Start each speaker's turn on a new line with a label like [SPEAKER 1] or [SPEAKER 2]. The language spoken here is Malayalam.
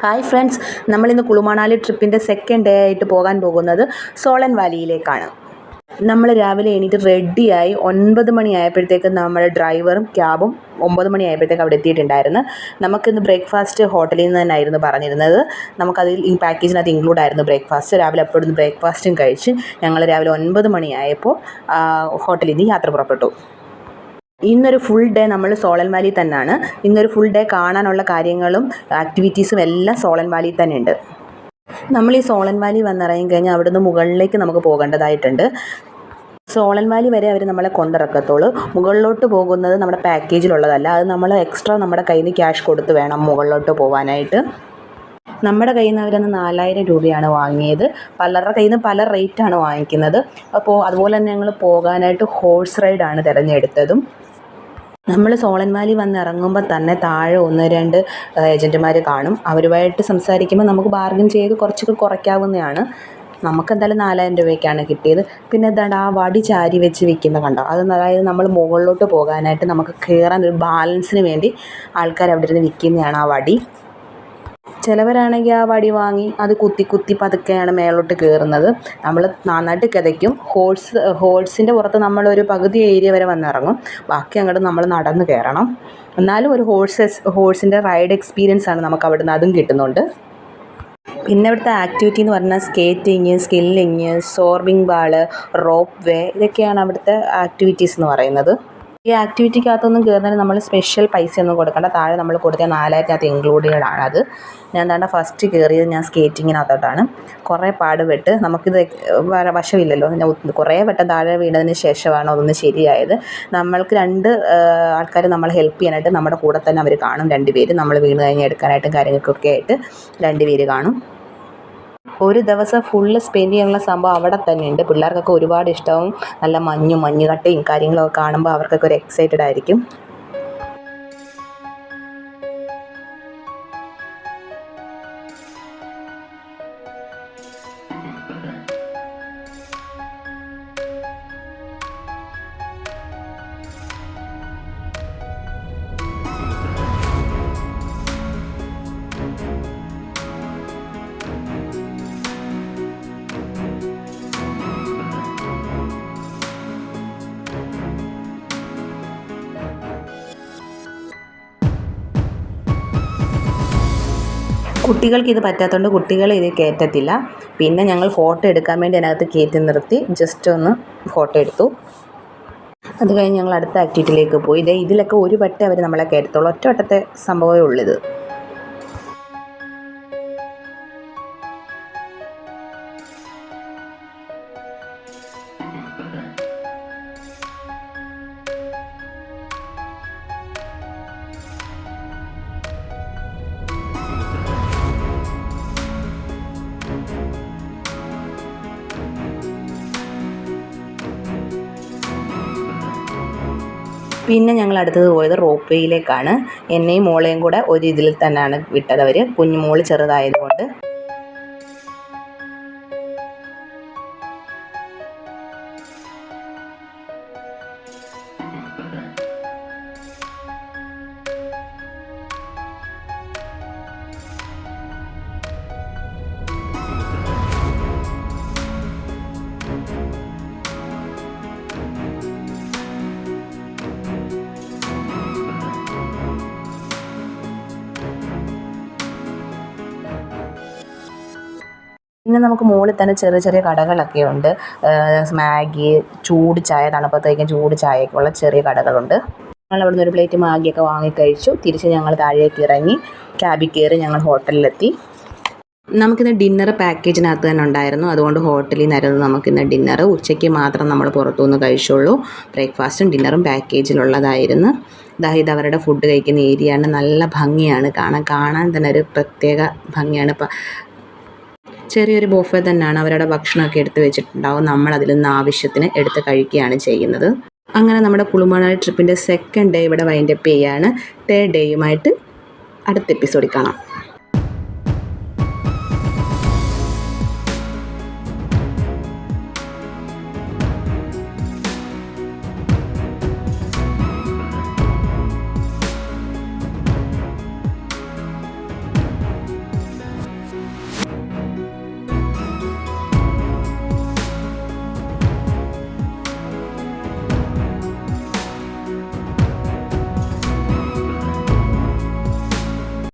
[SPEAKER 1] ഹായ് ഫ്രണ്ട്സ്, നമ്മളിന്ന് കുളുമണാലി ട്രിപ്പിൻ്റെ സെക്കൻഡ് ഡേ ആയിട്ട് പോകാൻ പോകുന്നത് സോളൻ വാലിയിലേക്കാണ്. നമ്മൾ രാവിലെ എണീറ്റ് റെഡിയായി 9 മണിയായപ്പോഴത്തേക്ക് നമ്മുടെ ഡ്രൈവറും ക്യാബും 9 മണിയായപ്പോഴത്തേക്ക് അവിടെ എത്തിയിട്ടുണ്ടായിരുന്നു. നമുക്കിന്ന് ബ്രേക്ക്ഫാസ്റ്റ് ഹോട്ടലിൽ നിന്ന് തന്നെയായിരുന്നു പറഞ്ഞിരുന്നത്. നമുക്കതിൽ ഈ പാക്കേജിനകത്ത് ഇൻക്ലൂഡ് ആയിരുന്നു ബ്രേക്ക്ഫാസ്റ്റ്. രാവിലെ അപ്പോഴൊന്ന് ബ്രേക്ക്ഫാസ്റ്റും കഴിച്ച് ഞങ്ങൾ രാവിലെ 9 മണിയായപ്പോൾ ഹോട്ടലിൽ നിന്ന് യാത്ര പുറപ്പെട്ടു. ഇന്നൊരു ഫുൾ ഡേ നമ്മൾ സോളൻ വാലി തന്നെയാണ്. ഇന്നൊരു ഫുൾ ഡേ കാണാനുള്ള കാര്യങ്ങളും ആക്ടിവിറ്റീസും എല്ലാം സോളൻ വാലി തന്നെ ഉണ്ട്. നമ്മൾ ഈ സോളൻ വാലി വന്നിറങ്ങി കഴിഞ്ഞാൽ അവിടുന്ന് മുകളിലേക്ക് നമുക്ക് പോകേണ്ടതായിട്ടുണ്ട്. സോളൻ വാലി വരെ അവർ നമ്മളെ കൊണ്ടിറക്കത്തുള്ളൂ. മുകളിലോട്ട് പോകുന്നത് നമ്മുടെ പാക്കേജിലുള്ളതല്ല. അത് നമ്മൾ എക്സ്ട്രാ നമ്മുടെ കയ്യിൽ നിന്ന് ക്യാഷ് കൊടുത്ത് വേണം മുകളിലോട്ട് പോകാനായിട്ട്. നമ്മുടെ കയ്യിൽ നിന്ന് അവരന്ന് 4000 രൂപയാണ് വാങ്ങിയത്. പലരുടെ കയ്യിൽ നിന്ന് പല റേറ്റാണ് വാങ്ങിക്കുന്നത്. അപ്പോൾ അതുപോലെ തന്നെ ഞങ്ങൾ പോകാനായിട്ട് ഹോഴ്സ് റൈഡാണ് തിരഞ്ഞെടുത്തതും. നമ്മൾ സോളൻ വാലി വന്നിറങ്ങുമ്പോൾ തന്നെ താഴെ 1-2 ഏജൻറ്റുമാർ കാണും. അവരുമായിട്ട് സംസാരിക്കുമ്പോൾ നമുക്ക് ബാർഗിൻ ചെയ്ത് കുറച്ചൊക്കെ കുറയ്ക്കാവുന്നതാണ്. നമുക്കെന്തായാലും 4000 രൂപയ്ക്കാണ് കിട്ടിയത്. പിന്നെ എന്താണ്ട് ആ വടി ചാരി വെച്ച് വിൽക്കുന്ന കണ്ടോ, അതായത് നമ്മൾ മുകളിലോട്ട് പോകാനായിട്ട് നമുക്ക് കയറാൻ ഒരു ബാലൻസിന് വേണ്ടി ആൾക്കാർ അവിടെ ഇരുന്ന് വിൽക്കുന്നതാണ് ആ വടി. ചിലവരാണെങ്കിൽ ആ വടി വാങ്ങി അത് കുത്തി പതുക്കെയാണ് മേലോട്ട് കയറുന്നത്. നമ്മൾ നന്നായിട്ട് കിതയ്ക്കും. ഹോഴ്സിൻ്റെ പുറത്ത് നമ്മളൊരു പകുതി ഏരിയ വരെ വന്നിറങ്ങും. ബാക്കി അങ്ങോട്ട് നമ്മൾ നടന്ന് കയറണം. എന്നാലും ഒരു ഹോഴ്സിൻ്റെ റൈഡ് എക്സ്പീരിയൻസ് ആണ് നമുക്ക് അവിടുന്ന്, അതും കിട്ടുന്നുണ്ട്. പിന്നെ ഇവിടുത്തെ ആക്ടിവിറ്റി എന്ന് പറഞ്ഞാൽ സ്കേറ്റിങ്, സ്കില്ലിങ്, സോർബിങ് ബാള്, റോപ്പ് വേ, ഇതൊക്കെയാണ് അവിടുത്തെ ആക്ടിവിറ്റീസ് എന്ന് പറയുന്നത്. ഈ ആക്ടിവിറ്റിക്കകത്തൊന്നും കയറുന്നതിന് നമ്മൾ സ്പെഷ്യൽ പൈസയൊന്നും കൊടുക്കേണ്ട. താഴെ നമ്മൾ കൊടുത്ത 4000-നകത്ത് ഇൻക്ലൂഡഡ് ആണത്. ഞാൻ എന്താണ്ട് ഫസ്റ്റ് കയറിയത് ഞാൻ സ്കേറ്റിങ്ങിനകത്തോട്ടാണ്. കുറേ പാടുപെട്ട്, നമുക്കിത് വശമില്ലല്ലോ, കുറേ വട്ടം താഴെ വീണതിന് ശേഷമാണ് അതൊന്ന് ശരിയായത്. നമ്മൾക്ക് 2 ആൾക്കാർ നമ്മളെ ഹെൽപ്പ് ചെയ്യാനായിട്ട് നമ്മുടെ കൂടെ തന്നെ അവർ കാണും. 2 പേര് നമ്മൾ വീണ് കഴിഞ്ഞ് എടുക്കാനായിട്ടും കാര്യങ്ങൾക്കൊക്കെ ആയിട്ട് 2 പേര് കാണും. ഒരു ദിവസം ഫുള്ള് സ്പെൻഡ് ചെയ്യാനുള്ള സംഭവം അവിടെ തന്നെ ഉണ്ട്. പിള്ളേർക്കൊക്കെ ഒരുപാട് ഇഷ്ടവും. നല്ല മഞ്ഞുകട്ടയും കാര്യങ്ങളൊക്കെ കാണുമ്പോൾ അവർക്കൊക്കെ ഒരു എക്സൈറ്റഡ് ആയിരിക്കും. കുട്ടികൾക്ക് ഇത് പറ്റാത്തതുകൊണ്ട് കുട്ടികളെ ഇത് കയറ്റത്തില്ല. പിന്നെ ഞങ്ങൾ ഫോട്ടോ എടുക്കാൻ വേണ്ടി അതിനകത്ത് കയറ്റി നിർത്തി ജസ്റ്റ് ഒന്ന് ഫോട്ടോ എടുത്തു. അത് കഴിഞ്ഞ് ഞങ്ങൾ അടുത്ത ആക്ടിവിറ്റിയിലേക്ക് പോയി. ഇതിലൊക്കെ ഒരു വട്ടം അവർ നമ്മളെ കയറ്റത്തുള്ളൂ. ഒറ്റ വട്ടത്തെ സംഭവമേ ഉള്ളിത്. പിന്നെ ഞങ്ങൾ അടുത്തത് പോയത് റോപ്പ് വേയിലേക്കാണ്. എന്നെയും മോളെയും കൂടെ ഒരു ഇതിൽ തന്നെയാണ് വിട്ടത് അവർ, കുഞ്ഞുമോള് ചെറുതായതുകൊണ്ട്. പിന്നെ നമുക്ക് മുകളിൽ തന്നെ ചെറിയ കടകളൊക്കെ ഉണ്ട്. മാഗി, ചൂട് ചായ, തണുപ്പത്തേക്കും ചൂട് ചായയൊക്കെ ഉള്ള ചെറിയ കടകളുണ്ട്. ഞങ്ങൾ അവിടുന്ന് ഒരു പ്ലേറ്റ് മാഗിയൊക്കെ വാങ്ങിക്കഴിച്ചു. തിരിച്ച് ഞങ്ങൾ താഴേക്ക് ഇറങ്ങി ക്യാബിൽ കയറി ഞങ്ങൾ ഹോട്ടലിലെത്തി. നമുക്കിന്ന് ഡിന്നർ പാക്കേജിനകത്ത് തന്നെ ഉണ്ടായിരുന്നു. അതുകൊണ്ട് ഹോട്ടലിൽ നിന്നായിരുന്നു നമുക്കിന്ന് ഡിന്നർ. ഉച്ചയ്ക്ക് മാത്രം നമ്മൾ പുറത്തുനിന്ന് കഴിച്ചുള്ളൂ. ബ്രേക്ക്ഫാസ്റ്റും ഡിന്നറും പാക്കേജിലുള്ളതായിരുന്നു. ഇത് അവരുടെ ഫുഡ് കഴിക്കുന്ന ഏരിയയാണ്. നല്ല ഭംഗിയാണ് കാണാൻ തന്നെ ഒരു പ്രത്യേക ഭംഗിയാണ്. ചെറിയൊരു ബൊഫെ തന്നെയാണ്. അവരുടെ ഭക്ഷണമൊക്കെ എടുത്ത് വെച്ചിട്ടുണ്ടാവും. നമ്മൾ അതിൽ നിന്ന് ആവശ്യത്തിന് എടുത്ത് കഴിക്കുകയാണ് ചെയ്യുന്നത്. അങ്ങനെ നമ്മുടെ കുളുമണാലി ട്രിപ്പിൻ്റെ സെക്കൻഡ് ഡേ ഇവിടെ വൈൻഡപ്പ് ചെയ്യുകയാണ്. തേർഡ് ഡേയുമായിട്ട് അടുത്ത എപ്പിസോഡിൽ കാണാം.